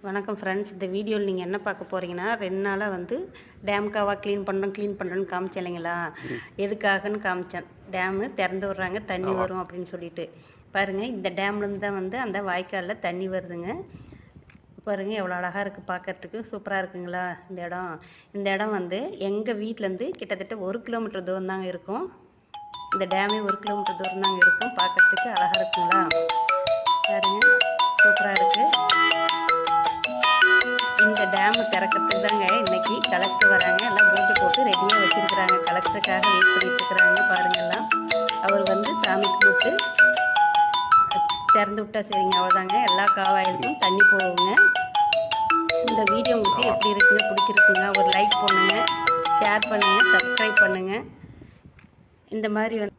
வணக்கம் ஃப்ரெண்ட்ஸ். இந்த வீடியோவில் நீங்கள் என்ன பார்க்க போகிறீங்கன்னா, 2 நாளாக வந்து டேம் காவா க்ளீன் பண்ணுறேன்னு காமிச்சேன் இல்லைங்களா? எதுக்காகன்னு காமிச்சேன். டேமு திறந்து விட்றாங்க, தண்ணி வரும் அப்படின்னு சொல்லிட்டு. பாருங்கள், இந்த டேம்லேருந்து தான் வந்து அந்த வாய்க்காலில் தண்ணி வருதுங்க. பாருங்கள் எவ்வளோ அழகாக இருக்குது, பார்க்கறதுக்கு சூப்பராக இருக்குங்களா இந்த இடம் வந்து எங்கள் வீட்டிலேருந்து கிட்டத்தட்ட 1 கிலோமீட்டர் தூரம் தாங்க இருக்கும். இந்த டேமே 1 கிலோமீட்டர் தூரம் தாங்க இருக்கும். பார்க்கறதுக்கு அழகாக இருக்குங்களா? பாருங்கள், சூப்பராக இருக்குது. இந்த டேமு திறக்கிறதுக்கு தாங்க இன்றைக்கி கலெக்டர் வராங்க. எல்லாம் பூஜை போட்டு ரெடியாக வச்சுருக்குறாங்க. கலெக்டருக்காக வெயிட் பண்ணிட்டு இருக்கிறாங்க. பாருங்கள்லாம் அவர் வந்து சாமி கும்பிட்டு திறந்து விட்டா சரிங்க, அவ்வளோதாங்க. எல்லா காவாயிலுக்கும் தண்ணி போகுங்க. இந்த வீடியோ உங்களுக்கு எப்படி இருக்குன்னு பிடிச்சிருக்குங்க, ஒரு லைக் பண்ணுங்கள், ஷேர் பண்ணுங்கள், சப்ஸ்கிரைப் பண்ணுங்கள். இந்த மாதிரி வந்து